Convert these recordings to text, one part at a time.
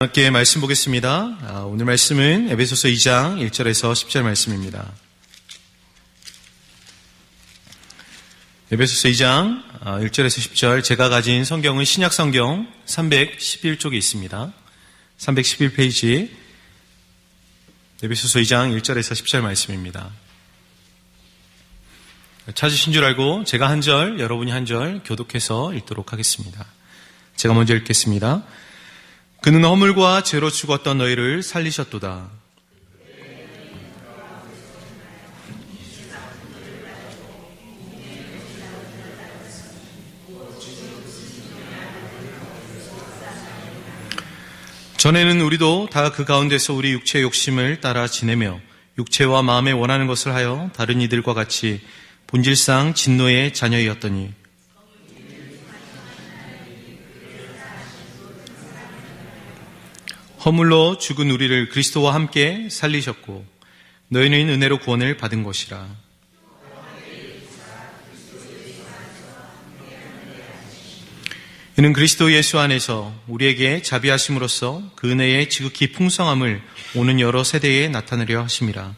함께 말씀 보겠습니다. 오늘 말씀은 에베소서 2장 1절에서 10절 말씀입니다. 에베소서 2장 1절에서 10절, 제가 가진 성경은 신약 성경 311쪽에 있습니다. 311페이지 에베소서 2장 1절에서 10절 말씀입니다. 찾으신 줄 알고 제가 한 절, 여러분이 한 절 교독해서 읽도록 하겠습니다. 제가 먼저 읽겠습니다. 그는 허물과 죄로 죽었던 너희를 살리셨도다. 전에는 우리도 다 그 가운데서 우리 육체의 욕심을 따라 지내며 육체와 마음에 원하는 것을 하여 다른 이들과 같이 본질상 진노의 자녀이었더니 허물로 죽은 우리를 그리스도와 함께 살리셨고 너희는 은혜로 구원을 받은 것이라. 이는 그리스도 예수 안에서 우리에게 자비하심으로써 그 은혜의 지극히 풍성함을 오는 여러 세대에 나타내려 하심이라.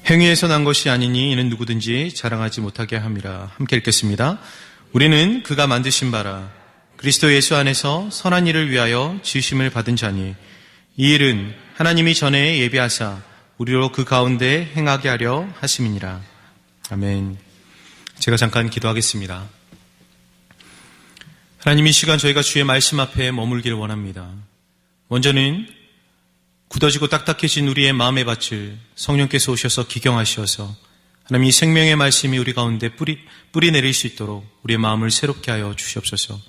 행위에서 난 것이 아니니 이는 누구든지 자랑하지 못하게 함이라. 함께 읽겠습니다. 우리는 그가 만드신 바라 그리스도 예수 안에서 선한 일을 위하여 지으심을 받은 자니 이 일은 하나님이 전에 예비하사 우리로 그 가운데 행하게 하려 하심이니라. 아멘. 제가 잠깐 기도하겠습니다. 하나님, 이 시간 저희가 주의 말씀 앞에 머물기를 원합니다. 먼저는 굳어지고 딱딱해진 우리의 마음의 밭을 성령께서 오셔서 기경하셔서 하나님, 이 생명의 말씀이 우리 가운데 뿌리 내릴 수 있도록 우리의 마음을 새롭게 하여 주시옵소서.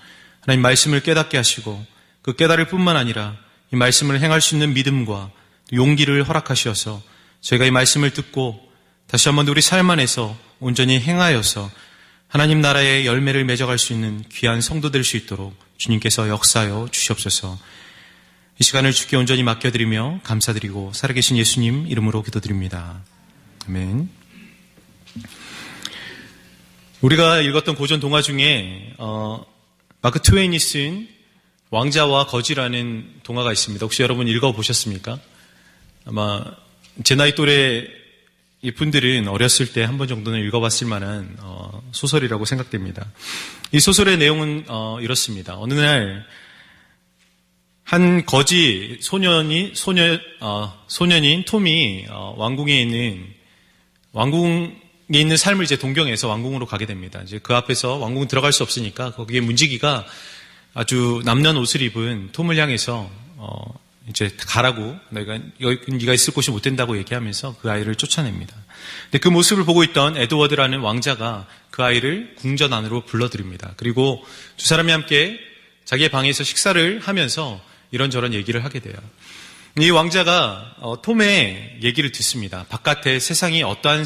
하나님, 말씀을 깨닫게 하시고 그 깨달을 뿐만 아니라 이 말씀을 행할 수 있는 믿음과 용기를 허락하셔서 저희가 이 말씀을 듣고 다시 한번 우리 삶 안에서 온전히 행하여서 하나님 나라의 열매를 맺어갈 수 있는 귀한 성도 될 수 있도록 주님께서 역사하여 주시옵소서. 이 시간을 주께 온전히 맡겨드리며 감사드리고 살아계신 예수님 이름으로 기도드립니다. 아멘. 우리가 읽었던 고전 동화 중에 마크 트웨인이 쓴 왕자와 거지라는 동화가 있습니다. 혹시 여러분 읽어보셨습니까? 아마 제 나이 또래 이 분들은 어렸을 때 한 번 정도는 읽어봤을 만한 소설이라고 생각됩니다. 이 소설의 내용은 이렇습니다. 어느 날 한 거지 소년인 톰이 왕궁에 있는 삶을 이제 동경해서 왕궁으로 가게 됩니다. 이제 그 앞에서 왕궁 들어갈 수 없으니까 거기에 문지기가 아주 남는 옷을 입은 톰을 향해서 이제 가라고, 네가 있을 곳이 못 된다고 얘기하면서 그 아이를 쫓아냅니다. 근데 그 모습을 보고 있던 에드워드라는 왕자가 그 아이를 궁전 안으로 불러들입니다. 그리고 두 사람이 함께 자기의 방에서 식사를 하면서 이런저런 얘기를 하게 돼요. 이 왕자가 톰의 얘기를 듣습니다. 바깥의 세상이 어떠한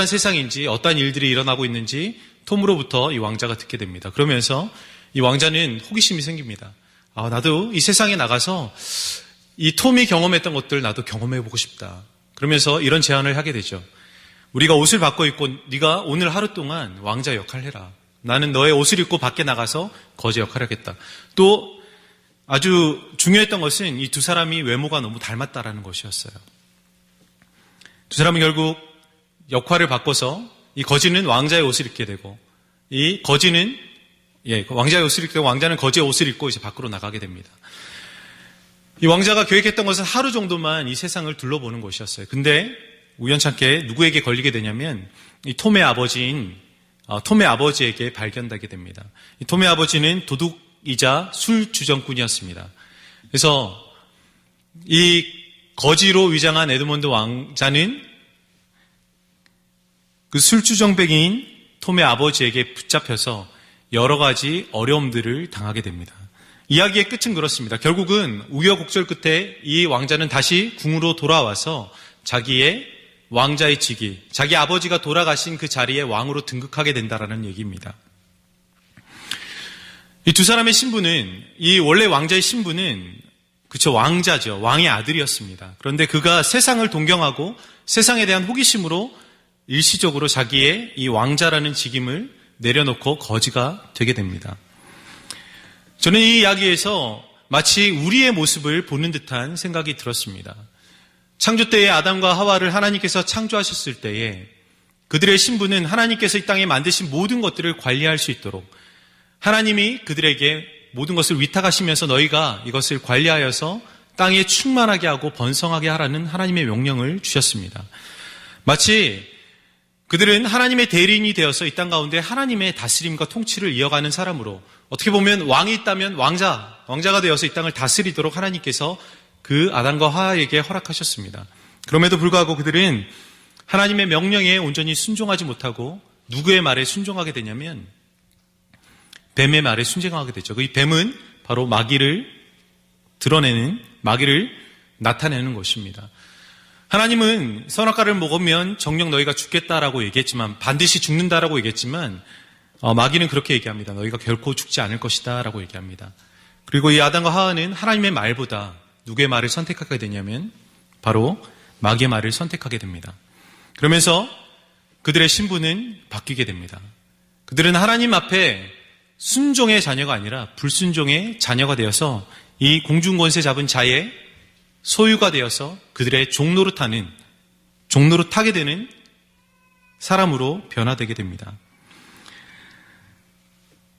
세상인지, 어떠한 일들이 일어나고 있는지 톰으로부터 이 왕자가 듣게 됩니다. 그러면서 이 왕자는 호기심이 생깁니다. 나도 이 세상에 나가서 이 톰이 경험했던 것들 나도 경험해보고 싶다. 그러면서 이런 제안을 하게 되죠. 우리가 옷을 바꿔 입고 네가 오늘 하루 동안 왕자 역할을 해라. 나는 너의 옷을 입고 밖에 나가서 거지 역할을 하겠다. 또 아주 중요했던 것은 이 두 사람이 외모가 너무 닮았다라는 것이었어요. 두 사람은 결국 역할을 바꿔서 이 거지는 왕자의 옷을 입게 되고 이 거지는 왕자의 옷을 입게 되고 왕자는 거지의 옷을 입고 이제 밖으로 나가게 됩니다. 이 왕자가 계획했던 것은 하루 정도만 이 세상을 둘러보는 것이었어요. 근데 우연찮게 누구에게 걸리게 되냐면 이 톰의 아버지에게 발견되게 됩니다. 이 톰의 아버지는 도둑이자 술 주정꾼이었습니다. 그래서 이 거지로 위장한 에드먼드 왕자는 그 술주정뱅이인 톰의 아버지에게 붙잡혀서 여러 가지 어려움들을 당하게 됩니다. 이야기의 끝은 그렇습니다. 결국은 우여곡절 끝에 이 왕자는 다시 궁으로 돌아와서 자기의 왕자의 직위, 자기 아버지가 돌아가신 그 자리에 왕으로 등극하게 된다라는 얘기입니다. 이 두 사람의 신분은, 이 원래 왕자의 신분은 그쵸, 왕자죠. 왕의 아들이었습니다. 그런데 그가 세상을 동경하고 세상에 대한 호기심으로 일시적으로 자기의 이 왕자라는 직임을 내려놓고 거지가 되게 됩니다. 저는 이 이야기에서 마치 우리의 모습을 보는 듯한 생각이 들었습니다. 창조 때에 아담과 하와를 하나님께서 창조하셨을 때에 그들의 신분은 하나님께서 이 땅에 만드신 모든 것들을 관리할 수 있도록 하나님이 그들에게 모든 것을 위탁하시면서 너희가 이것을 관리하여서 땅에 충만하게 하고 번성하게 하라는 하나님의 명령을 주셨습니다. 마치 그들은 하나님의 대리인이 되어서 이 땅 가운데 하나님의 다스림과 통치를 이어가는 사람으로 어떻게 보면 왕이 있다면 왕자가 되어서 이 땅을 다스리도록 하나님께서 그 아담과 하와에게 허락하셨습니다. 그럼에도 불구하고 그들은 하나님의 명령에 온전히 순종하지 못하고 누구의 말에 순종하게 되냐면 뱀의 말에 순종하게 되죠. 이 뱀은 바로 마귀를 나타내는 것입니다. 하나님은 선악과를 먹으면 정녕 너희가 죽겠다라고 얘기했지만 반드시 죽는다라고 얘기했지만 마귀는 그렇게 얘기합니다. 너희가 결코 죽지 않을 것이다 라고 얘기합니다. 그리고 이 아담과 하와는 하나님의 말보다 누구의 말을 선택하게 되냐면 바로 마귀의 말을 선택하게 됩니다. 그러면서 그들의 신분은 바뀌게 됩니다. 그들은 하나님 앞에 순종의 자녀가 아니라 불순종의 자녀가 되어서 이 공중권세 잡은 자의 소유가 되어서 그들의 종로로 타게 되는 사람으로 변화되게 됩니다.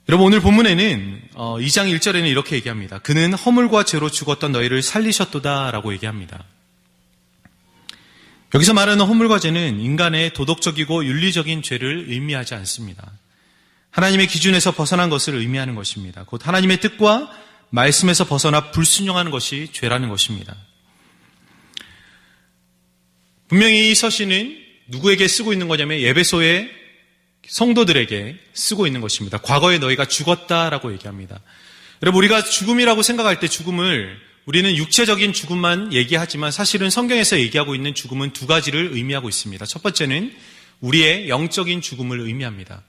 여러분, 오늘 본문에는 2장 1절에는 이렇게 얘기합니다. 그는 허물과 죄로 죽었던 너희를 살리셨도다 라고 얘기합니다. 여기서 말하는 허물과 죄는 인간의 도덕적이고 윤리적인 죄를 의미하지 않습니다. 하나님의 기준에서 벗어난 것을 의미하는 것입니다. 곧 하나님의 뜻과 말씀에서 벗어나 불순종하는 것이 죄라는 것입니다. 분명히 이 서신은 누구에게 쓰고 있는 거냐면 에베소의 성도들에게 쓰고 있는 것입니다. 과거에 너희가 죽었다라고 얘기합니다. 여러분, 우리가 죽음이라고 생각할 때 죽음을 우리는 육체적인 죽음만 얘기하지만 사실은 성경에서 얘기하고 있는 죽음은 두 가지를 의미하고 있습니다. 첫 번째는 우리의 영적인 죽음을 의미합니다.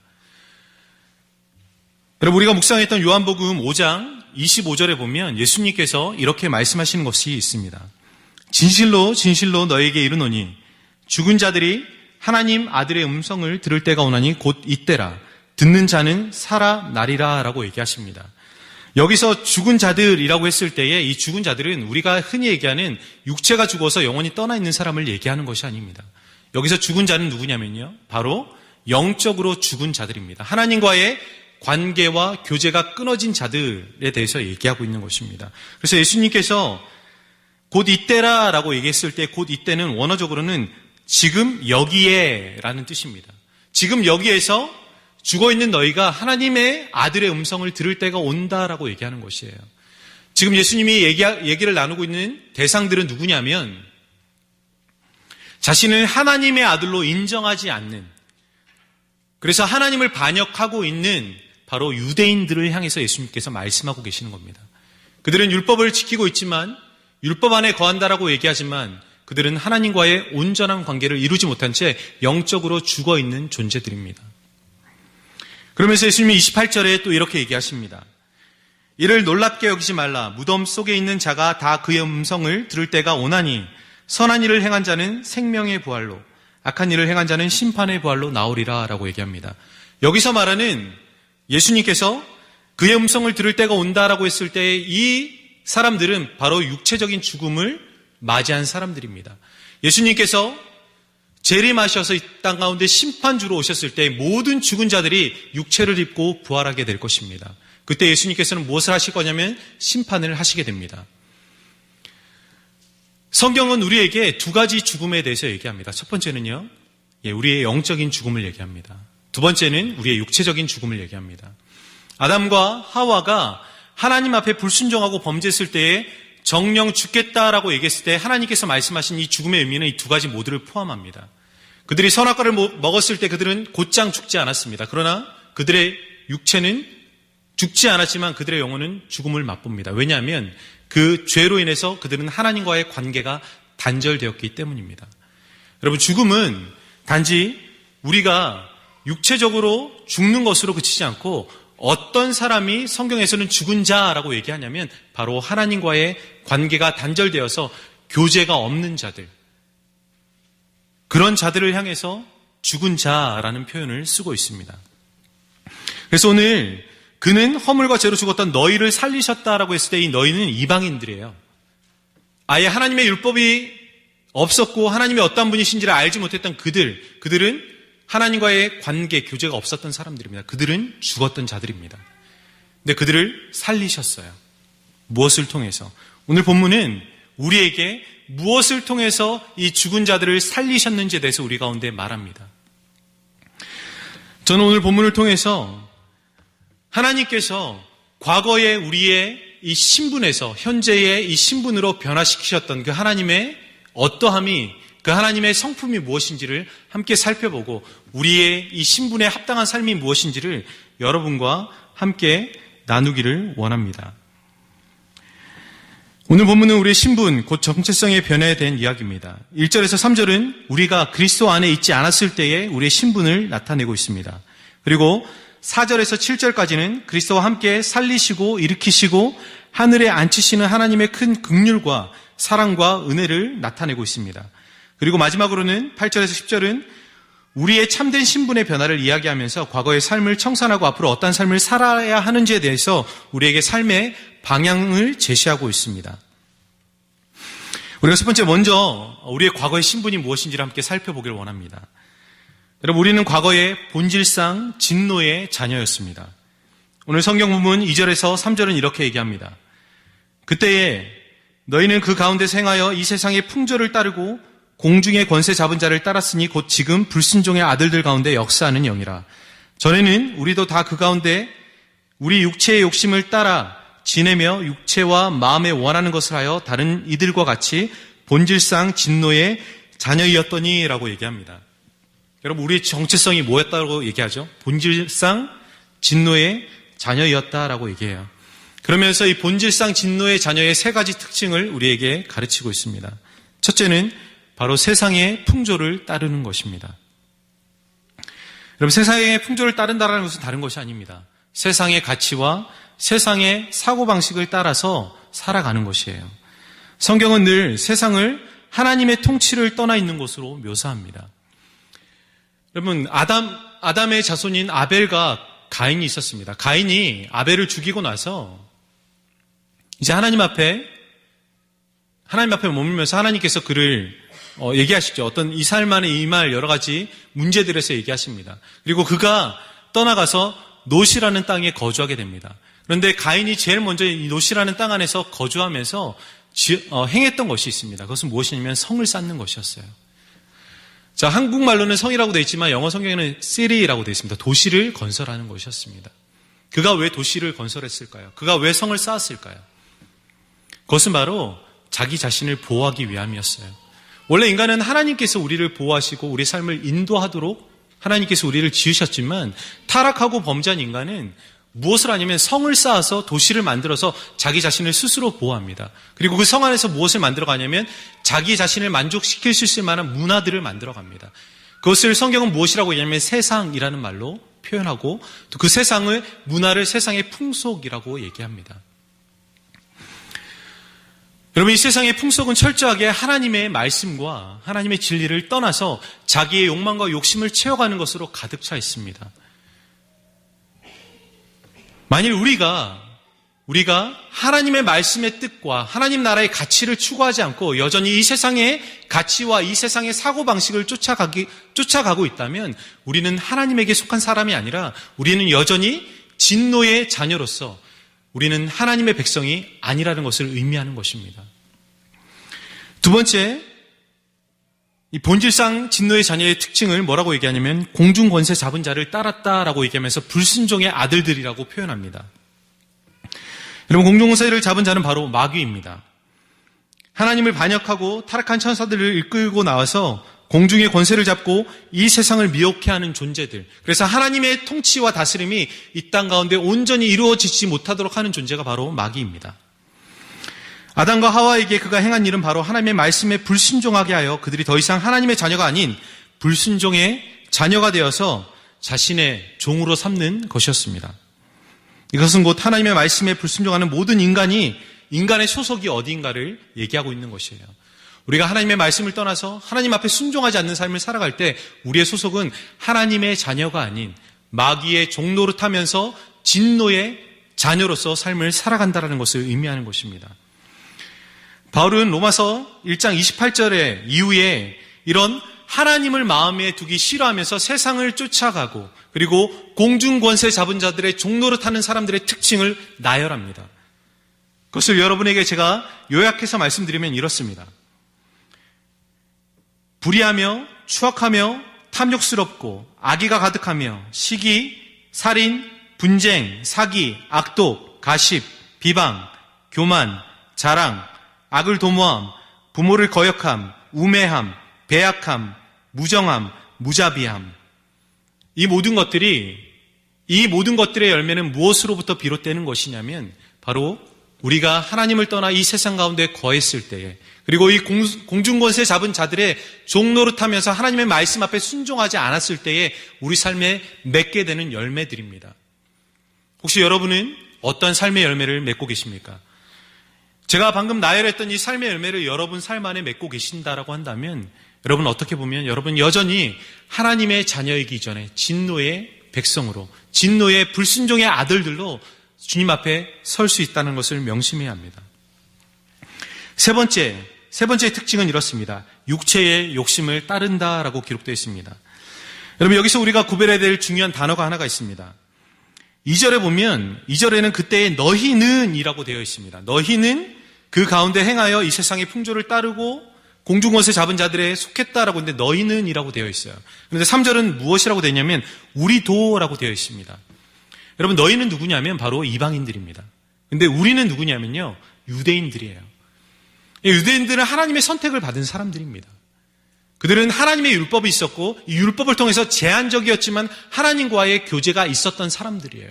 여러분, 우리가 묵상했던 요한복음 5장 25절에 보면 예수님께서 이렇게 말씀하시는 것이 있습니다. 진실로 진실로 너에게 이르노니 죽은 자들이 하나님 아들의 음성을 들을 때가 오나니 곧 이때라. 듣는 자는 살아나리라 라고 얘기하십니다. 여기서 죽은 자들이라고 했을 때에 이 죽은 자들은 우리가 흔히 얘기하는 육체가 죽어서 영혼이 떠나 있는 사람을 얘기하는 것이 아닙니다. 여기서 죽은 자는 누구냐면요, 바로 영적으로 죽은 자들입니다. 하나님과의 관계와 교제가 끊어진 자들에 대해서 얘기하고 있는 것입니다. 그래서 예수님께서 곧 이때라 라고 얘기했을 때 곧 이때는 원어적으로는 지금 여기에 라는 뜻입니다. 지금 여기에서 죽어있는 너희가 하나님의 아들의 음성을 들을 때가 온다라고 얘기하는 것이에요. 지금 예수님이 얘기를 나누고 있는 대상들은 누구냐면 자신을 하나님의 아들로 인정하지 않는, 그래서 하나님을 반역하고 있는 바로 유대인들을 향해서 예수님께서 말씀하고 계시는 겁니다. 그들은 율법을 지키고 있지만 율법 안에 거한다라고 얘기하지만 그들은 하나님과의 온전한 관계를 이루지 못한 채 영적으로 죽어있는 존재들입니다. 그러면서 예수님이 28절에 또 이렇게 얘기하십니다. 이를 놀랍게 여기지 말라. 무덤 속에 있는 자가 다 그의 음성을 들을 때가 오나니 선한 일을 행한 자는 생명의 부활로, 악한 일을 행한 자는 심판의 부활로 나오리라 라고 얘기합니다. 여기서 말하는 예수님께서 그의 음성을 들을 때가 온다라고 했을 때 이 사람들은 바로 육체적인 죽음을 맞이한 사람들입니다. 예수님께서 재림하셔서 이 땅 가운데 심판주로 오셨을 때 모든 죽은 자들이 육체를 입고 부활하게 될 것입니다. 그때 예수님께서는 무엇을 하실 거냐면 심판을 하시게 됩니다. 성경은 우리에게 두 가지 죽음에 대해서 얘기합니다. 첫 번째는요, 우리의 영적인 죽음을 얘기합니다. 두 번째는 우리의 육체적인 죽음을 얘기합니다. 아담과 하와가 하나님 앞에 불순종하고 범죄했을 때에 정령 죽겠다라고 얘기했을 때 하나님께서 말씀하신 이 죽음의 의미는 이 두 가지 모두를 포함합니다. 그들이 선악과를 먹었을 때 그들은 곧장 죽지 않았습니다. 그러나 그들의 육체는 죽지 않았지만 그들의 영혼은 죽음을 맛봅니다. 왜냐하면 그 죄로 인해서 그들은 하나님과의 관계가 단절되었기 때문입니다. 여러분, 죽음은 단지 우리가 육체적으로 죽는 것으로 그치지 않고 어떤 사람이 성경에서는 죽은 자라고 얘기하냐면 바로 하나님과의 관계가 단절되어서 교제가 없는 자들, 그런 자들을 향해서 죽은 자라는 표현을 쓰고 있습니다. 그래서 오늘 그는 허물과 죄로 죽었던 너희를 살리셨다라고 했을 때 이 너희는 이방인들이에요. 아예 하나님의 율법이 없었고 하나님이 어떤 분이신지를 알지 못했던 그들은 하나님과의 관계, 교제가 없었던 사람들입니다. 그들은 죽었던 자들입니다. 근데 그들을 살리셨어요. 무엇을 통해서? 오늘 본문은 우리에게 무엇을 통해서 이 죽은 자들을 살리셨는지에 대해서 우리 가운데 말합니다. 저는 오늘 본문을 통해서 하나님께서 과거에 우리의 이 신분에서 현재의 이 신분으로 변화시키셨던 그 하나님의 어떠함이, 그 하나님의 성품이 무엇인지를 함께 살펴보고 우리의 이 신분에 합당한 삶이 무엇인지를 여러분과 함께 나누기를 원합니다. 오늘 본문은 우리의 신분, 곧 정체성의 변화에 대한 이야기입니다. 1절에서 3절은 우리가 그리스도 안에 있지 않았을 때의 우리의 신분을 나타내고 있습니다. 그리고 4절에서 7절까지는 그리스도와 함께 살리시고 일으키시고 하늘에 앉히시는 하나님의 큰 긍휼과 사랑과 은혜를 나타내고 있습니다. 그리고 마지막으로는 8절에서 10절은 우리의 참된 신분의 변화를 이야기하면서 과거의 삶을 청산하고 앞으로 어떤 삶을 살아야 하는지에 대해서 우리에게 삶의 방향을 제시하고 있습니다. 우리가 첫 번째 먼저 우리의 과거의 신분이 무엇인지를 함께 살펴보기를 원합니다. 여러분, 우리는 과거의 본질상 진노의 자녀였습니다. 오늘 성경 본문 2절에서 3절은 이렇게 얘기합니다. 그때에 너희는 그 가운데서 행하여 이 세상의 풍조를 따르고 공중의 권세 잡은 자를 따랐으니 곧 지금 불순종의 아들들 가운데 역사하는 영이라. 전에는 우리도 다 그 가운데 우리 육체의 욕심을 따라 지내며 육체와 마음에 원하는 것을 하여 다른 이들과 같이 본질상 진노의 자녀이었더니 라고 얘기합니다. 여러분, 우리의 정체성이 뭐였다고 얘기하죠? 본질상 진노의 자녀였다라고 얘기해요. 그러면서 이 본질상 진노의 자녀의 세 가지 특징을 우리에게 가르치고 있습니다. 첫째는 바로 세상의 풍조를 따르는 것입니다. 여러분, 세상의 풍조를 따른다는 것은 다른 것이 아닙니다. 세상의 가치와 세상의 사고방식을 따라서 살아가는 것이에요. 성경은 늘 세상을 하나님의 통치를 떠나 있는 것으로 묘사합니다. 여러분, 아담의 자손인 아벨과 가인이 있었습니다. 가인이 아벨을 죽이고 나서 이제 하나님 앞에 머물면서 하나님께서 그를 얘기하시죠. 어떤 이 삶 안에 임할 여러 가지 문제들에서 얘기하십니다. 그리고 그가 떠나가서 노시라는 땅에 거주하게 됩니다. 그런데 가인이 제일 먼저 이 노시라는 땅 안에서 거주하면서 행했던 것이 있습니다. 그것은 무엇이냐면 성을 쌓는 것이었어요. 자, 한국말로는 성이라고 되어 있지만 영어 성경에는 city라고 되어 있습니다. 도시를 건설하는 것이었습니다. 그가 왜 도시를 건설했을까요? 그가 왜 성을 쌓았을까요? 그것은 바로 자기 자신을 보호하기 위함이었어요. 원래 인간은 하나님께서 우리를 보호하시고 우리 삶을 인도하도록 하나님께서 우리를 지으셨지만 타락하고 범죄한 인간은 무엇을 하냐면 성을 쌓아서 도시를 만들어서 자기 자신을 스스로 보호합니다. 그리고 그 성 안에서 무엇을 만들어가냐면 자기 자신을 만족시킬 수 있을 만한 문화들을 만들어갑니다. 그것을 성경은 무엇이라고 얘기하냐면 세상이라는 말로 표현하고 또 그 세상을 문화를 세상의 풍속이라고 얘기합니다. 여러분, 이 세상의 풍속은 철저하게 하나님의 말씀과 하나님의 진리를 떠나서 자기의 욕망과 욕심을 채워가는 것으로 가득 차 있습니다. 만일 우리가 하나님의 말씀의 뜻과 하나님 나라의 가치를 추구하지 않고 여전히 이 세상의 가치와 이 세상의 사고방식을 쫓아가고 있다면 우리는 하나님에게 속한 사람이 아니라 우리는 여전히 진노의 자녀로서 우리는 하나님의 백성이 아니라는 것을 의미하는 것입니다. 두 번째, 이 본질상 진노의 자녀의 특징을 뭐라고 얘기하냐면 공중 권세 잡은 자를 따랐다라고 얘기하면서 불순종의 아들들이라고 표현합니다. 여러분, 공중 권세를 잡은 자는 바로 마귀입니다. 하나님을 반역하고 타락한 천사들을 이끌고 나와서 공중의 권세를 잡고 이 세상을 미혹해 하는 존재들. 그래서 하나님의 통치와 다스림이 이 땅 가운데 온전히 이루어지지 못하도록 하는 존재가 바로 마귀입니다. 아담과 하와에게 그가 행한 일은 바로 하나님의 말씀에 불순종하게 하여 그들이 더 이상 하나님의 자녀가 아닌 불순종의 자녀가 되어서 자신의 종으로 삼는 것이었습니다. 이것은 곧 하나님의 말씀에 불순종하는 모든 인간의 소속이 어디인가를 얘기하고 있는 것이에요. 우리가 하나님의 말씀을 떠나서 하나님 앞에 순종하지 않는 삶을 살아갈 때 우리의 소속은 하나님의 자녀가 아닌 마귀의 종노릇하면서 진노의 자녀로서 삶을 살아간다는 것을 의미하는 것입니다. 바울은 로마서 1장 28절에 이후에 이런 하나님을 마음에 두기 싫어하면서 세상을 쫓아가고 그리고 공중권세 잡은 자들의 종노릇하는 사람들의 특징을 나열합니다. 그것을 여러분에게 제가 요약해서 말씀드리면 이렇습니다. 불의하며 추악하며 탐욕스럽고 악의가 가득하며 시기, 살인, 분쟁, 사기, 악독, 가십, 비방, 교만, 자랑, 악을 도모함, 부모를 거역함, 우매함, 배약함, 무정함, 무자비함. 이 모든 것들의 열매는 무엇으로부터 비롯되는 것이냐면 바로 우리가 하나님을 떠나 이 세상 가운데 거했을 때에 그리고 이 공중권세 잡은 자들의 종노릇하면서 하나님의 말씀 앞에 순종하지 않았을 때에 우리 삶에 맺게 되는 열매들입니다. 혹시 여러분은 어떤 삶의 열매를 맺고 계십니까? 제가 방금 나열했던 이 삶의 열매를 여러분 삶 안에 맺고 계신다라고 한다면 여러분 어떻게 보면 여러분 여전히 하나님의 자녀이기 전에 진노의 백성으로 진노의 불순종의 아들들로 주님 앞에 설 수 있다는 것을 명심해야 합니다. 세 번째 특징은 이렇습니다. 육체의 욕심을 따른다라고 기록되어 있습니다. 여러분 여기서 우리가 구별해야 될 중요한 단어가 하나가 있습니다. 2절에 보면 2절에는 그때의 너희는 이라고 되어 있습니다. 너희는 그 가운데 행하여 이 세상의 풍조를 따르고 공중권세 잡은 자들에 속했다라고 했는데 너희는 이라고 되어 있어요. 그런데 3절은 무엇이라고 되어 있냐면 우리도라고 되어 있습니다. 여러분 너희는 누구냐면 바로 이방인들입니다. 근데 우리는 누구냐면요 유대인들이에요. 유대인들은 하나님의 선택을 받은 사람들입니다. 그들은 하나님의 율법이 있었고 이 율법을 통해서 제한적이었지만 하나님과의 교제가 있었던 사람들이에요.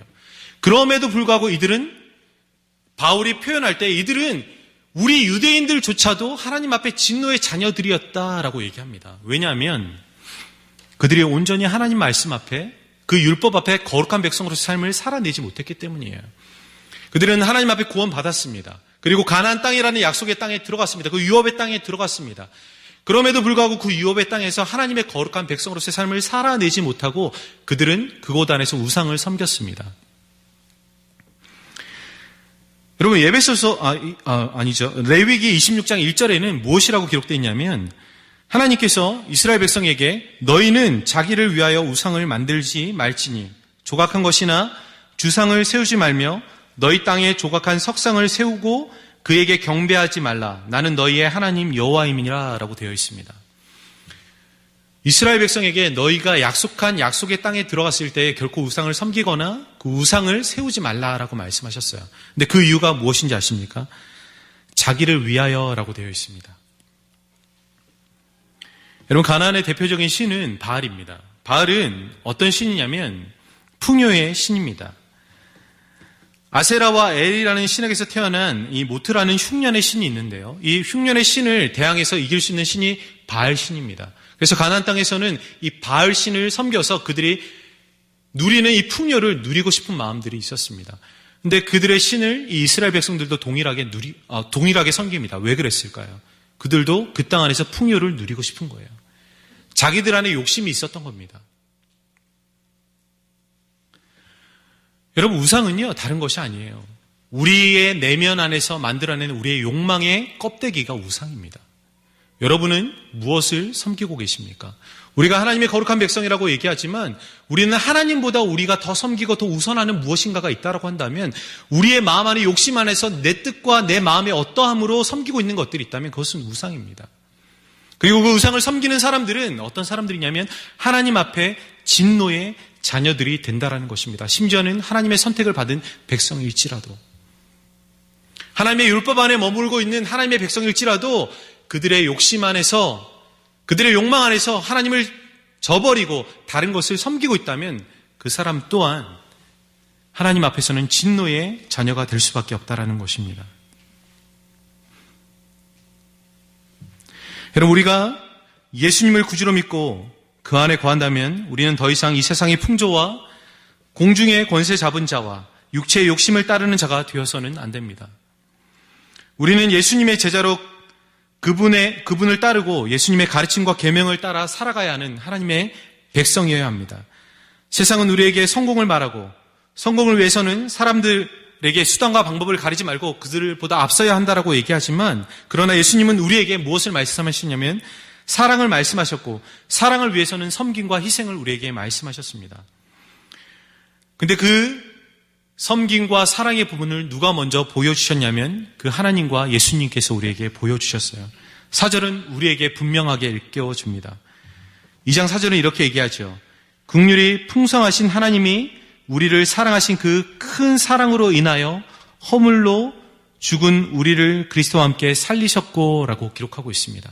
그럼에도 불구하고 이들은 바울이 표현할 때 이들은 우리 유대인들조차도 하나님 앞에 진노의 자녀들이었다라고 얘기합니다. 왜냐하면 그들이 온전히 하나님 말씀 앞에 그 율법 앞에 거룩한 백성으로서 삶을 살아내지 못했기 때문이에요. 그들은 하나님 앞에 구원받았습니다. 그리고 가나안 땅이라는 약속의 땅에 들어갔습니다. 그 유업의 땅에 들어갔습니다. 그럼에도 불구하고 그 유업의 땅에서 하나님의 거룩한 백성으로서의 삶을 살아내지 못하고 그들은 그곳 안에서 우상을 섬겼습니다. 여러분 레위기 26장 1절에는 무엇이라고 기록되어 있냐면 하나님께서 이스라엘 백성에게 너희는 자기를 위하여 우상을 만들지 말지니 조각한 것이나 주상을 세우지 말며 너희 땅에 조각한 석상을 세우고 그에게 경배하지 말라. 나는 너희의 하나님 여호와임이니라 라고 되어 있습니다. 이스라엘 백성에게 너희가 약속한 약속의 땅에 들어갔을 때 결코 우상을 섬기거나 그 우상을 세우지 말라라고 말씀하셨어요. 근데 그 이유가 무엇인지 아십니까? 자기를 위하여라고 되어 있습니다. 여러분 가나안의 대표적인 신은 바알입니다. 바알은 어떤 신이냐면 풍요의 신입니다. 아세라와 엘이라는 신에게서 태어난 이 모트라는 흉년의 신이 있는데요. 이 흉년의 신을 대항해서 이길 수 있는 신이 바알 신입니다. 그래서 가나안 땅에서는 이 바알 신을 섬겨서 그들이 누리는 이 풍요를 누리고 싶은 마음들이 있었습니다. 근데 그들의 신을 이 이스라엘 백성들도 동일하게 섬깁니다. 왜 그랬을까요? 그들도 그 땅 안에서 풍요를 누리고 싶은 거예요. 자기들 안에 욕심이 있었던 겁니다. 여러분 우상은요 다른 것이 아니에요. 우리의 내면 안에서 만들어내는 우리의 욕망의 껍데기가 우상입니다. 여러분은 무엇을 섬기고 계십니까? 우리가 하나님의 거룩한 백성이라고 얘기하지만 우리는 하나님보다 우리가 더 섬기고 더 우선하는 무엇인가가 있다고 한다면 우리의 마음 안에 욕심 안에서 내 뜻과 내 마음의 어떠함으로 섬기고 있는 것들이 있다면 그것은 우상입니다. 그리고 그 우상을 섬기는 사람들은 어떤 사람들이냐면 하나님 앞에 진노의 자녀들이 된다라는 것입니다. 심지어는 하나님의 선택을 받은 백성일지라도 하나님의 율법 안에 머물고 있는 하나님의 백성일지라도 그들의 욕심 안에서 그들의 욕망 안에서 하나님을 저버리고 다른 것을 섬기고 있다면 그 사람 또한 하나님 앞에서는 진노의 자녀가 될 수밖에 없다라는 것입니다. 여러분 우리가 예수님을 구주로 믿고 그 안에 거한다면 우리는 더 이상 이 세상의 풍조와 공중의 권세 잡은 자와 육체의 욕심을 따르는 자가 되어서는 안 됩니다. 우리는 예수님의 제자로 그분을 따르고 예수님의 가르침과 계명을 따라 살아가야 하는 하나님의 백성이어야 합니다. 세상은 우리에게 성공을 말하고 성공을 위해서는 사람들에게 수단과 방법을 가리지 말고 그들보다 앞서야 한다라고 얘기하지만 그러나 예수님은 우리에게 무엇을 말씀하시냐면 사랑을 말씀하셨고 사랑을 위해서는 섬김과 희생을 우리에게 말씀하셨습니다. 근데 그 섬김과 사랑의 부분을 누가 먼저 보여주셨냐면 그 하나님과 예수님께서 우리에게 보여주셨어요. 4절은 우리에게 분명하게 일깨워줍니다. 2장 4절은 이렇게 얘기하죠. 긍휼이 풍성하신 하나님이 우리를 사랑하신 그 큰 사랑으로 인하여 허물로 죽은 우리를 그리스도와 함께 살리셨고 라고 기록하고 있습니다.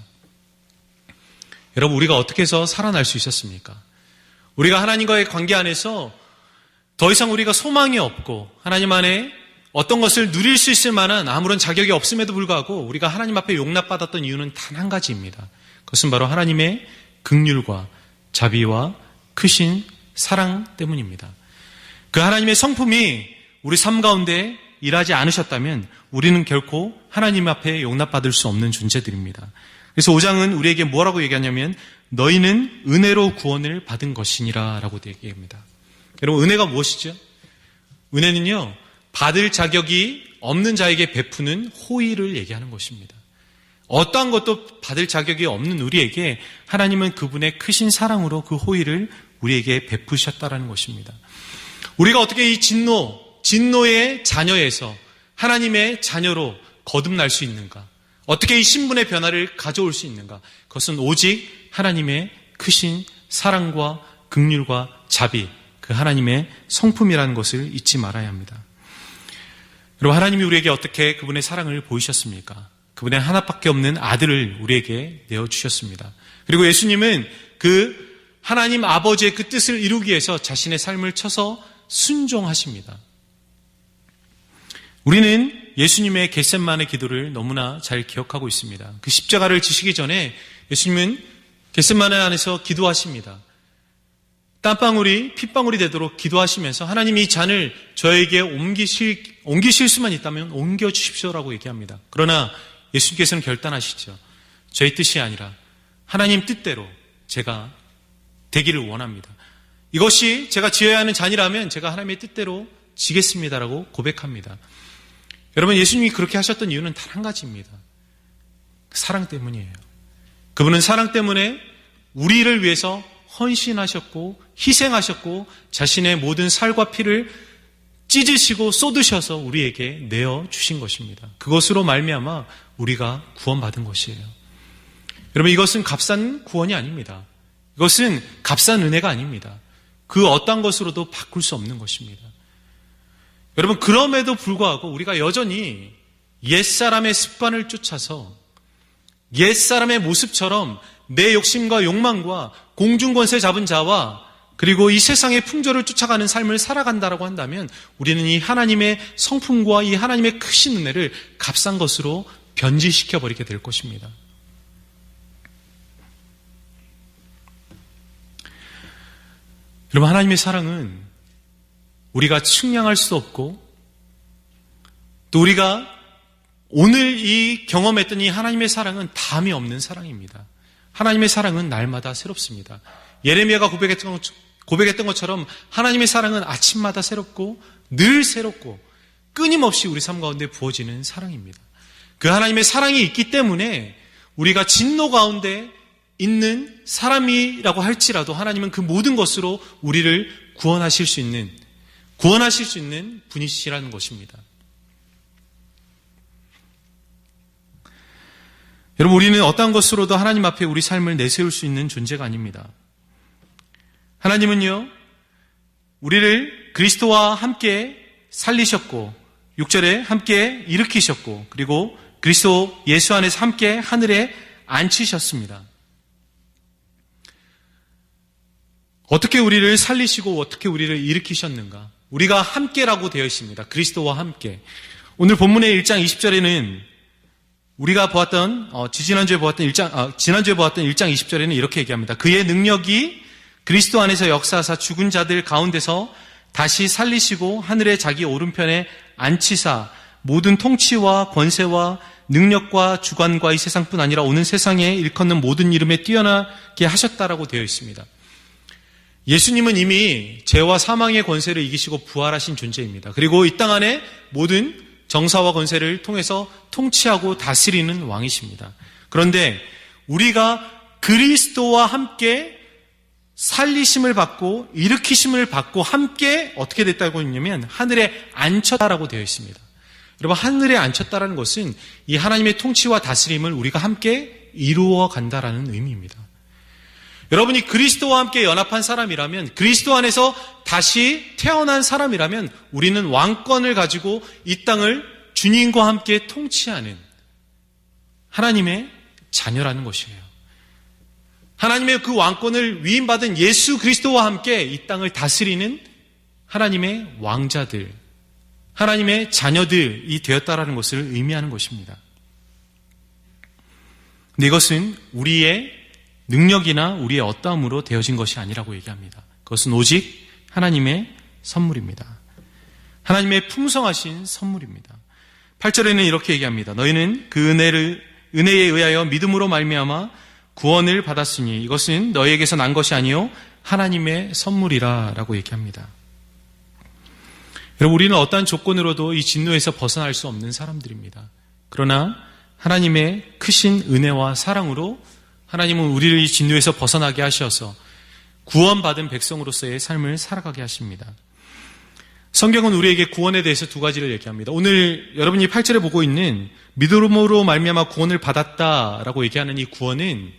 여러분, 우리가 어떻게 해서 살아날 수 있었습니까? 우리가 하나님과의 관계 안에서 더 이상 우리가 소망이 없고 하나님 안에 어떤 것을 누릴 수 있을 만한 아무런 자격이 없음에도 불구하고 우리가 하나님 앞에 용납받았던 이유는 단 한 가지입니다. 그것은 바로 하나님의 긍휼과 자비와 크신 사랑 때문입니다. 그 하나님의 성품이 우리 삶 가운데 일하지 않으셨다면 우리는 결코 하나님 앞에 용납받을 수 없는 존재들입니다. 그래서 5장은 우리에게 뭐라고 얘기하냐면 너희는 은혜로 구원을 받은 것이니라 라고 얘기합니다. 여러분, 은혜가 무엇이죠? 은혜는요, 받을 자격이 없는 자에게 베푸는 호의를 얘기하는 것입니다. 어떠한 것도 받을 자격이 없는 우리에게 하나님은 그분의 크신 사랑으로 그 호의를 우리에게 베푸셨다라는 것입니다. 우리가 어떻게 이 진노의 자녀에서 하나님의 자녀로 거듭날 수 있는가? 어떻게 이 신분의 변화를 가져올 수 있는가? 그것은 오직 하나님의 크신 사랑과 긍휼과 자비, 그 하나님의 성품이라는 것을 잊지 말아야 합니다. 여러분, 하나님이 우리에게 어떻게 그분의 사랑을 보이셨습니까? 그분의 하나밖에 없는 아들을 우리에게 내어주셨습니다. 그리고 예수님은 그 하나님 아버지의 그 뜻을 이루기 위해서 자신의 삶을 쳐서 순종하십니다. 우리는 예수님의 겟셋마네 기도를 너무나 잘 기억하고 있습니다. 그 십자가를 지시기 전에 예수님은 겟셋마네 안에서 기도하십니다. 땀방울이 핏방울이 되도록 기도하시면서 하나님 이 잔을 저에게 옮기실 수만 있다면 옮겨주십시오라고 얘기합니다. 그러나 예수님께서는 결단하시죠. 저의 뜻이 아니라 하나님 뜻대로 제가 되기를 원합니다. 이것이 제가 지어야 하는 잔이라면 제가 하나님의 뜻대로 지겠습니다라고 고백합니다. 여러분, 예수님이 그렇게 하셨던 이유는 단 한 가지입니다. 사랑 때문이에요. 그분은 사랑 때문에 우리를 위해서 헌신하셨고 희생하셨고 자신의 모든 살과 피를 찢으시고 쏟으셔서 우리에게 내어주신 것입니다. 그것으로 말미암아 우리가 구원받은 것이에요. 여러분, 이것은 값싼 구원이 아닙니다. 이것은 값싼 은혜가 아닙니다. 그 어떤 것으로도 바꿀 수 없는 것입니다. 여러분, 그럼에도 불구하고 우리가 여전히 옛사람의 습관을 쫓아서 옛사람의 모습처럼 내 욕심과 욕망과 공중권세 잡은 자와 그리고 이 세상의 풍조를 쫓아가는 삶을 살아간다라고 한다면 우리는 이 하나님의 성품과 이 하나님의 크신 은혜를 값싼 것으로 변질시켜버리게 될 것입니다. 여러분, 하나님의 사랑은 우리가 측량할 수 없고 또 우리가 오늘 이 경험했던 이 하나님의 사랑은 담이 없는 사랑입니다. 하나님의 사랑은 날마다 새롭습니다. 예레미야가 고백했던 것처럼 하나님의 사랑은 아침마다 새롭고 늘 새롭고 끊임없이 우리 삶 가운데 부어지는 사랑입니다. 그 하나님의 사랑이 있기 때문에 우리가 진노 가운데 있는 사람이라고 할지라도 하나님은 그 모든 것으로 우리를 구원하실 수 있는 분이시라는 것입니다. 여러분, 우리는 어떠한 것으로도 하나님 앞에 우리 삶을 내세울 수 있는 존재가 아닙니다. 하나님은요, 우리를 그리스도와 함께 살리셨고 6절에 함께 일으키셨고 그리고 그리스도 예수 안에서 함께 하늘에 앉히셨습니다. 어떻게 우리를 살리시고 어떻게 우리를 일으키셨는가? 우리가 함께라고 되어 있습니다. 그리스도와 함께. 오늘 본문의 1장 20절에는 우리가 보았던 지난주에 보았던 1장 20절에는 이렇게 얘기합니다. 그의 능력이 그리스도 안에서 역사하사 죽은 자들 가운데서 다시 살리시고 하늘의 자기 오른편에 앉히사 모든 통치와 권세와 능력과 주관과 이 세상뿐 아니라 오는 세상에 일컫는 모든 이름에 뛰어나게 하셨다라고 되어 있습니다. 예수님은 이미 죄와 사망의 권세를 이기시고 부활하신 존재입니다. 그리고 이 땅 안에 모든 정사와 권세를 통해서 통치하고 다스리는 왕이십니다. 그런데 우리가 그리스도와 함께 살리심을 받고 일으키심을 받고 함께 어떻게 됐다고 했냐면 하늘에 앉혔다라고 되어 있습니다. 여러분, 하늘에 앉혔다라는 것은 이 하나님의 통치와 다스림을 우리가 함께 이루어 간다라는 의미입니다. 여러분이 그리스도와 함께 연합한 사람이라면, 그리스도 안에서 다시 태어난 사람이라면 우리는 왕권을 가지고 이 땅을 주님과 함께 통치하는 하나님의 자녀라는 것이에요. 하나님의 그 왕권을 위임받은 예수 그리스도와 함께 이 땅을 다스리는 하나님의 왕자들, 하나님의 자녀들이 되었다라는 것을 의미하는 것입니다. 근데 이것은 우리의 능력이나 우리의 어떠함으로 되어진 것이 아니라고 얘기합니다. 그것은 오직 하나님의 선물입니다. 하나님의 풍성하신 선물입니다. 8절에는 이렇게 얘기합니다. 너희는 그 은혜에 의하여 믿음으로 말미암아 구원을 받았으니 이것은 너희에게서 난 것이 아니요 하나님의 선물이라 라고 얘기합니다. 여러분, 우리는 어떠한 조건으로도 이 진노에서 벗어날 수 없는 사람들입니다. 그러나 하나님의 크신 은혜와 사랑으로 하나님은 우리를 이 진노에서 벗어나게 하셔서 구원받은 백성으로서의 삶을 살아가게 하십니다. 성경은 우리에게 구원에 대해서 두 가지를 얘기합니다. 오늘 여러분이 8절에 보고 있는 믿음으로 말미암아 구원을 받았다라고 얘기하는 이 구원은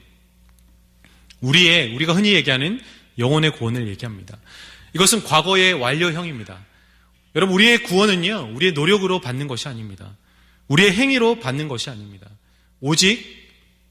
우리가 흔히 얘기하는 영혼의 구원을 얘기합니다. 이것은 과거의 완료형입니다. 여러분, 우리의 구원은요, 우리의 노력으로 받는 것이 아닙니다. 우리의 행위로 받는 것이 아닙니다. 오직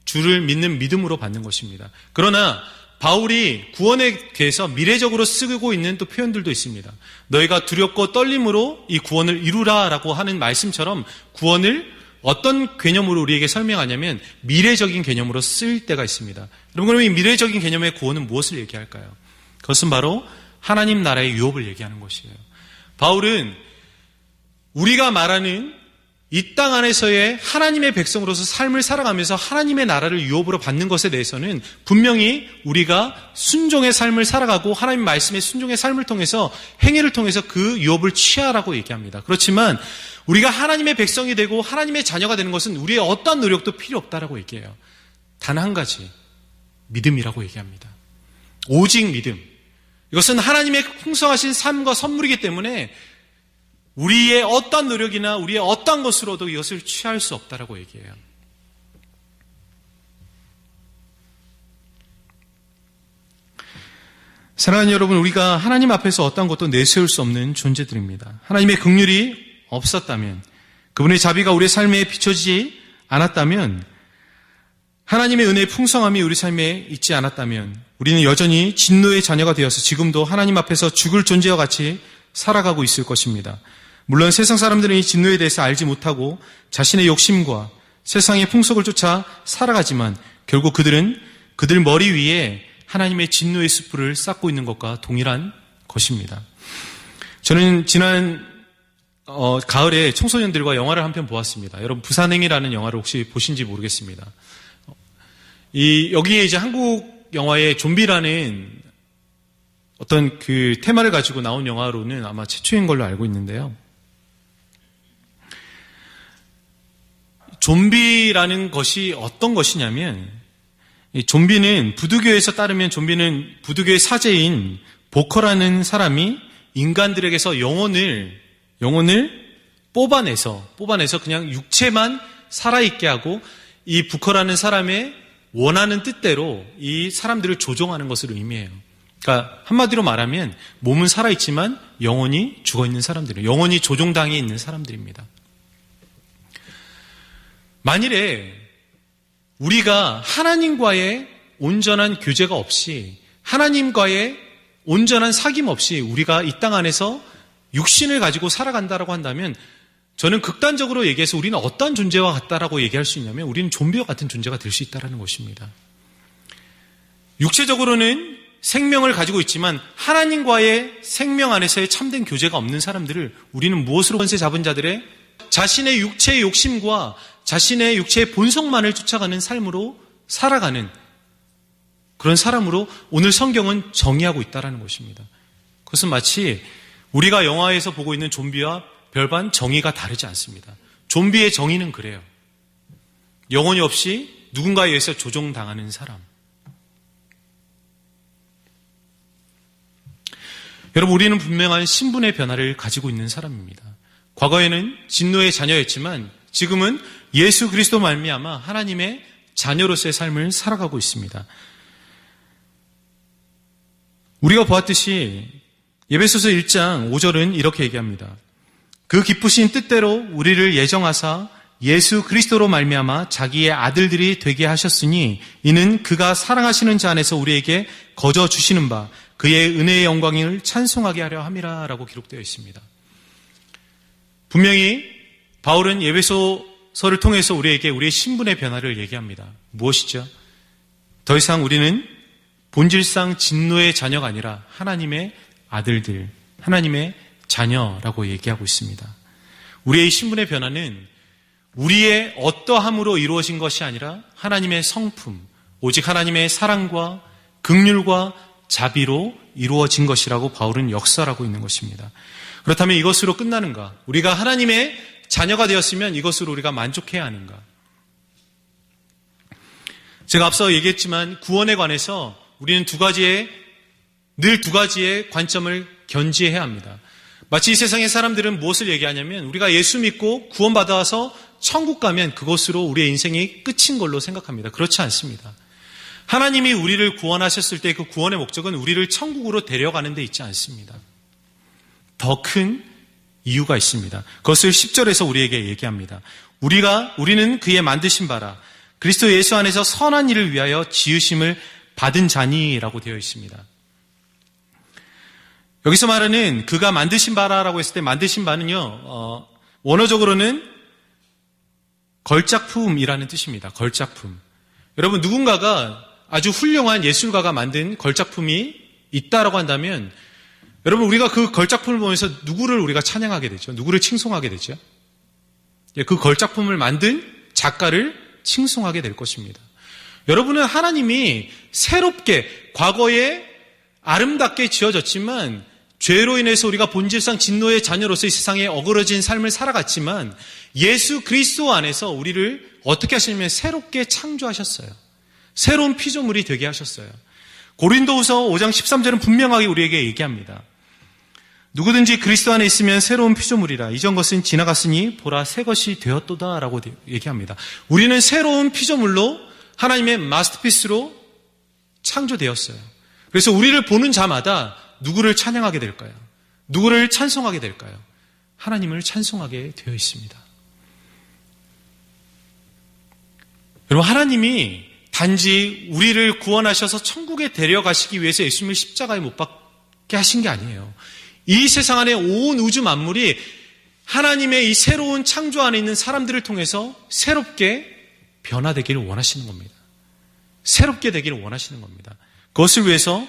주를 믿는 믿음으로 받는 것입니다. 그러나 바울이 구원에 대해서 미래적으로 쓰고 있는 또 표현들도 있습니다. 너희가 두렵고 떨림으로 이 구원을 이루라라고 하는 말씀처럼 구원을 어떤 개념으로 우리에게 설명하냐면 미래적인 개념으로 쓸 때가 있습니다. 여러분, 그럼 이 미래적인 개념의 구원은 무엇을 얘기할까요? 그것은 바로 하나님 나라의 유업을 얘기하는 것이에요. 바울은 우리가 말하는 이 땅 안에서의 하나님의 백성으로서 삶을 살아가면서 하나님의 나라를 유업으로 받는 것에 대해서는 분명히 우리가 순종의 삶을 살아가고 하나님 말씀의 순종의 삶을 통해서 행위를 통해서 그 유업을 취하라고 얘기합니다. 그렇지만 우리가 하나님의 백성이 되고 하나님의 자녀가 되는 것은 우리의 어떠한 노력도 필요 없다라고 얘기해요. 단 한 가지, 믿음이라고 얘기합니다. 오직 믿음. 이것은 하나님의 풍성하신 삶과 선물이기 때문에 우리의 어떤 노력이나 우리의 어떤 것으로도 이것을 취할 수 없다라고 얘기해요. 사랑하는 여러분, 우리가 하나님 앞에서 어떤 것도 내세울 수 없는 존재들입니다. 하나님의 긍휼이 없었다면, 그분의 자비가 우리의 삶에 비춰지지 않았다면, 하나님의 은혜의 풍성함이 우리 삶에 있지 않았다면 우리는 여전히 진노의 자녀가 되어서 지금도 하나님 앞에서 죽을 존재와 같이 살아가고 있을 것입니다. 물론 세상 사람들은 이 진노에 대해서 알지 못하고 자신의 욕심과 세상의 풍속을 쫓아 살아가지만 결국 그들은 그들 머리 위에 하나님의 진노의 숯불을 쌓고 있는 것과 동일한 것입니다. 저는 지난 가을에 청소년들과 영화를 한 편 보았습니다. 여러분, 부산행이라는 영화를 혹시 보신지 모르겠습니다. 여기에 이제 한국 영화의 좀비라는 어떤 그 테마를 가지고 나온 영화로는 아마 최초인 걸로 알고 있는데요. 좀비라는 것이 어떤 것이냐면, 이 좀비는 부두교에서 따르면 좀비는 부두교의 사제인 보커라는 사람이 인간들에게서 영혼을 뽑아내서 그냥 육체만 살아있게 하고 이 부커라는 사람의 원하는 뜻대로 이 사람들을 조종하는 것을 의미해요. 그러니까 한마디로 말하면 몸은 살아있지만 영혼이 죽어있는 사람들이에요. 영혼이 조종당해 있는 사람들입니다. 만일에 우리가 하나님과의 온전한 교제가 없이, 하나님과의 온전한 사귐 없이 우리가 이 땅 안에서 육신을 가지고 살아간다라고 한다면, 저는 극단적으로 얘기해서 우리는 어떤 존재와 같다라고 얘기할 수 있냐면 우리는 좀비와 같은 존재가 될 수 있다는 것입니다. 육체적으로는 생명을 가지고 있지만 하나님과의 생명 안에서의 참된 교제가 없는 사람들을 우리는 무엇으로 권세 잡은 자들의 자신의 육체의 욕심과 자신의 육체의 본성만을 쫓아가는 삶으로 살아가는 그런 사람으로 오늘 성경은 정의하고 있다는 것입니다. 그것은 마치 우리가 영화에서 보고 있는 좀비와 별반 정의가 다르지 않습니다. 좀비의 정의는 그래요. 영혼이 없이 누군가에 의해서 조종당하는 사람. 여러분, 우리는 분명한 신분의 변화를 가지고 있는 사람입니다. 과거에는 진노의 자녀였지만 지금은 예수 그리스도 말미암아 하나님의 자녀로서의 삶을 살아가고 있습니다. 우리가 보았듯이 에베소서 1장 5절은 이렇게 얘기합니다. 그 기쁘신 뜻대로 우리를 예정하사 예수 그리스도로 말미암아 자기의 아들들이 되게 하셨으니 이는 그가 사랑하시는 자 안에서 우리에게 거저 주시는 바 그의 은혜의 영광을 찬송하게 하려 함이라 라고 기록되어 있습니다. 분명히 바울은 에베소서를 통해서 우리에게 우리의 신분의 변화를 얘기합니다. 무엇이죠? 더 이상 우리는 본질상 진노의 자녀가 아니라 하나님의 아들들, 하나님의 자녀라고 얘기하고 있습니다. 우리의 신분의 변화는 우리의 어떠함으로 이루어진 것이 아니라 하나님의 성품, 오직 하나님의 사랑과 긍휼과 자비로 이루어진 것이라고 바울은 역설하고 있는 것입니다. 그렇다면 이것으로 끝나는가? 우리가 하나님의 자녀가 되었으면 이것으로 우리가 만족해야 하는가? 제가 앞서 얘기했지만 구원에 관해서 우리는 늘 두 가지의 관점을 견지해야 합니다. 마치 이 세상의 사람들은 무엇을 얘기하냐면 우리가 예수 믿고 구원받아서 천국 가면 그것으로 우리의 인생이 끝인 걸로 생각합니다. 그렇지 않습니다. 하나님이 우리를 구원하셨을 때 그 구원의 목적은 우리를 천국으로 데려가는 데 있지 않습니다. 더 큰 이유가 있습니다. 그것을 10절에서 우리에게 얘기합니다. 우리는 그의 만드신 바라 그리스도 예수 안에서 선한 일을 위하여 지으심을 받은 자니라고 되어 있습니다. 여기서 말하는 그가 만드신 바라라고 했을 때 만드신 바는요, 원어적으로는 걸작품이라는 뜻입니다. 걸작품. 여러분, 누군가가 아주 훌륭한 예술가가 만든 걸작품이 있다라고 한다면 여러분, 우리가 그 걸작품을 보면서 누구를 우리가 찬양하게 되죠? 누구를 칭송하게 되죠? 그 걸작품을 만든 작가를 칭송하게 될 것입니다. 여러분은 하나님이 새롭게 과거에 아름답게 지어졌지만 죄로 인해서 우리가 본질상 진노의 자녀로서 이 세상에 어그러진 삶을 살아갔지만 예수 그리스도 안에서 우리를 어떻게 하시냐면 새롭게 창조하셨어요. 새로운 피조물이 되게 하셨어요. 고린도후서 5장 13절은 분명하게 우리에게 얘기합니다. 누구든지 그리스도 안에 있으면 새로운 피조물이라 이전 것은 지나갔으니 보라 새 것이 되었도다 라고 얘기합니다. 우리는 새로운 피조물로 하나님의 마스터피스로 창조되었어요. 그래서 우리를 보는 자마다 누구를 찬양하게 될까요? 누구를 찬송하게 될까요? 하나님을 찬송하게 되어 있습니다. 여러분, 하나님이 단지 우리를 구원하셔서 천국에 데려가시기 위해서 예수님을 십자가에 못 박게 하신 게 아니에요. 이 세상 안에 온 우주 만물이 하나님의 이 새로운 창조 안에 있는 사람들을 통해서 새롭게 변화되기를 원하시는 겁니다. 새롭게 되기를 원하시는 겁니다. 그것을 위해서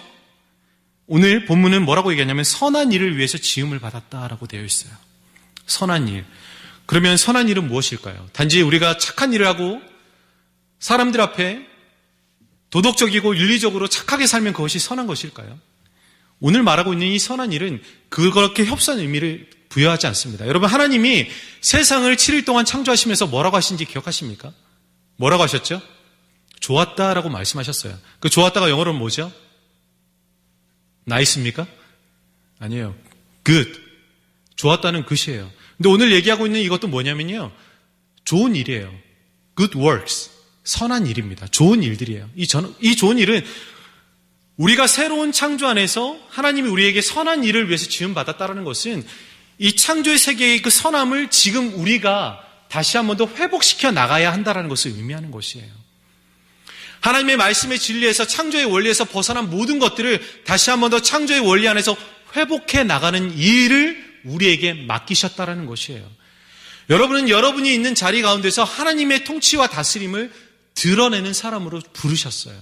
오늘 본문은 뭐라고 얘기하냐면 선한 일을 위해서 지음을 받았다라고 되어 있어요. 선한 일. 그러면 선한 일은 무엇일까요? 단지 우리가 착한 일을 하고 사람들 앞에 도덕적이고 윤리적으로 착하게 살면 그것이 선한 것일까요? 오늘 말하고 있는 이 선한 일은 그렇게 협소한 의미를 부여하지 않습니다. 여러분, 하나님이 세상을 7일 동안 창조하시면서 뭐라고 하신지 기억하십니까? 뭐라고 하셨죠? 좋았다라고 말씀하셨어요. 그 좋았다가 영어로는 뭐죠? 나이스입니까? 아니에요. good. 좋았다는 good 이에요. 근데 오늘 얘기하고 있는 이것도 뭐냐면요. 좋은 일이에요. good works. 선한 일입니다. 좋은 일들이에요. 이 좋은 일은 우리가 새로운 창조 안에서 하나님이 우리에게 선한 일을 위해서 지음받았다는 것은 이 창조의 세계의 그 선함을 지금 우리가 다시 한 번 더 회복시켜 나가야 한다는 것을 의미하는 것이에요. 하나님의 말씀의 진리에서 창조의 원리에서 벗어난 모든 것들을 다시 한 번 더 창조의 원리 안에서 회복해 나가는 일을 우리에게 맡기셨다는 것이에요. 여러분은 여러분이 있는 자리 가운데서 하나님의 통치와 다스림을 드러내는 사람으로 부르셨어요.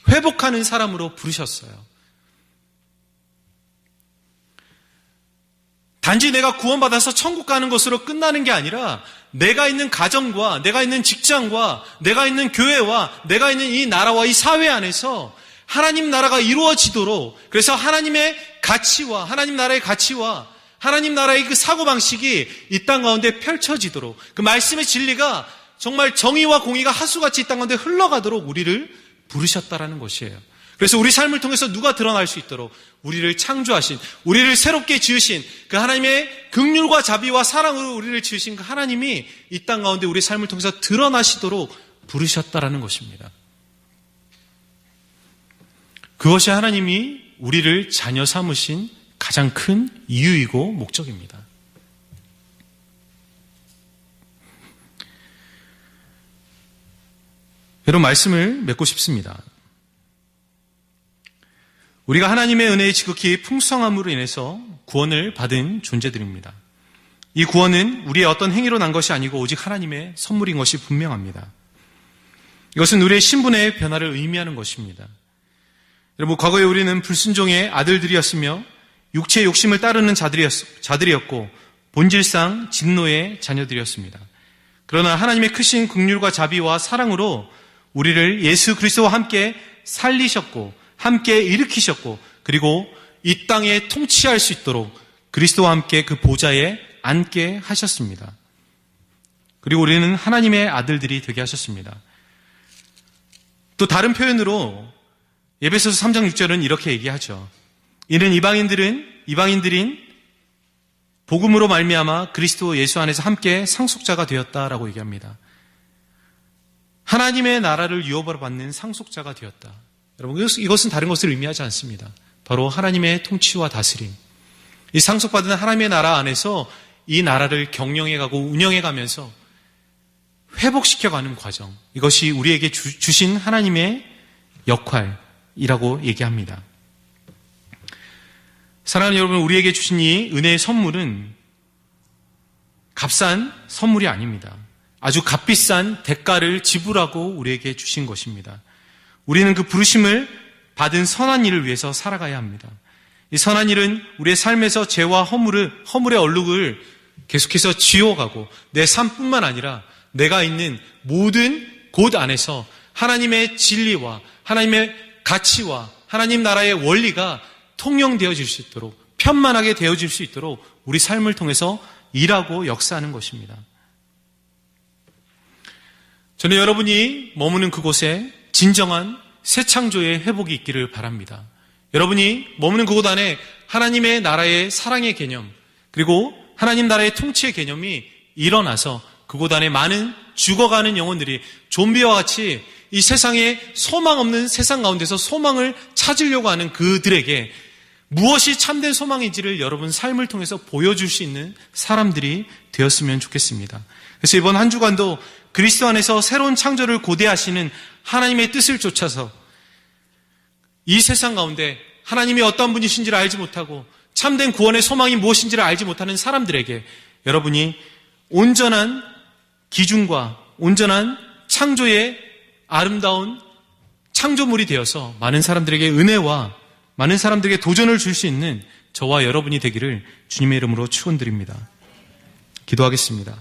회복하는 사람으로 부르셨어요. 단지 내가 구원받아서 천국 가는 것으로 끝나는 게 아니라 내가 있는 가정과 내가 있는 직장과 내가 있는 교회와 내가 있는 이 나라와 이 사회 안에서 하나님 나라가 이루어지도록, 그래서 하나님의 가치와 하나님 나라의 가치와 하나님 나라의 그 사고방식이 이 땅 가운데 펼쳐지도록, 그 말씀의 진리가 정말 정의와 공의가 하수같이 이 땅 가운데 흘러가도록 우리를 부르셨다라는 것이에요. 그래서 우리 삶을 통해서 누가 드러날 수 있도록 우리를 창조하신, 우리를 새롭게 지으신 그 하나님의 긍휼과 자비와 사랑으로 우리를 지으신 그 하나님이 이 땅 가운데 우리 삶을 통해서 드러나시도록 부르셨다라는 것입니다. 그것이 하나님이 우리를 자녀 삼으신 가장 큰 이유이고 목적입니다. 여러분, 말씀을 맺고 싶습니다. 우리가 하나님의 은혜의 지극히 풍성함으로 인해서 구원을 받은 존재들입니다. 이 구원은 우리의 어떤 행위로 난 것이 아니고 오직 하나님의 선물인 것이 분명합니다. 이것은 우리의 신분의 변화를 의미하는 것입니다. 여러분, 과거에 우리는 불순종의 아들들이었으며 육체의 욕심을 따르는 자들이었고 본질상 진노의 자녀들이었습니다. 그러나 하나님의 크신 긍휼과 자비와 사랑으로 우리를 예수 그리스도와 함께 살리셨고 함께 일으키셨고, 그리고 이 땅에 통치할 수 있도록 그리스도와 함께 그 보좌에 앉게 하셨습니다. 그리고 우리는 하나님의 아들들이 되게 하셨습니다. 또 다른 표현으로 에베소서 3장 6절은 이렇게 얘기하죠. 이는 이방인들인 복음으로 말미암아 그리스도 예수 안에서 함께 상속자가 되었다라고 얘기합니다. 하나님의 나라를 유업으로 받는 상속자가 되었다. 여러분, 이것은 다른 것을 의미하지 않습니다. 바로 하나님의 통치와 다스림, 이 상속받은 하나님의 나라 안에서 이 나라를 경영해가고 운영해가면서 회복시켜가는 과정, 이것이 우리에게 주신 하나님의 역할이라고 얘기합니다. 사랑하는 여러분, 우리에게 주신 이 은혜의 선물은 값싼 선물이 아닙니다. 아주 값비싼 대가를 지불하고 우리에게 주신 것입니다. 우리는 그 부르심을 받은 선한 일을 위해서 살아가야 합니다. 이 선한 일은 우리의 삶에서 죄와 허물의 얼룩을 계속해서 지워가고 내 삶뿐만 아니라 내가 있는 모든 곳 안에서 하나님의 진리와 하나님의 가치와 하나님 나라의 원리가 통용되어질 수 있도록, 편만하게 되어질 수 있도록 우리 삶을 통해서 일하고 역사하는 것입니다. 저는 여러분이 머무는 그곳에 진정한 새 창조의 회복이 있기를 바랍니다. 여러분이 머무는 그곳 안에 하나님의 나라의 사랑의 개념, 그리고 하나님 나라의 통치의 개념이 일어나서 그곳 안에 많은 죽어가는 영혼들이 좀비와 같이 이 세상에 소망 없는 세상 가운데서 소망을 찾으려고 하는 그들에게 무엇이 참된 소망인지를 여러분 삶을 통해서 보여줄 수 있는 사람들이 되었으면 좋겠습니다. 그래서 이번 한 주간도 그리스도 안에서 새로운 창조를 고대하시는 하나님의 뜻을 쫓아서 이 세상 가운데 하나님이 어떤 분이신지를 알지 못하고 참된 구원의 소망이 무엇인지를 알지 못하는 사람들에게 여러분이 온전한 기준과 온전한 창조의 아름다운 창조물이 되어서 많은 사람들에게 은혜와 많은 사람들에게 도전을 줄 수 있는 저와 여러분이 되기를 주님의 이름으로 축원드립니다. 기도하겠습니다.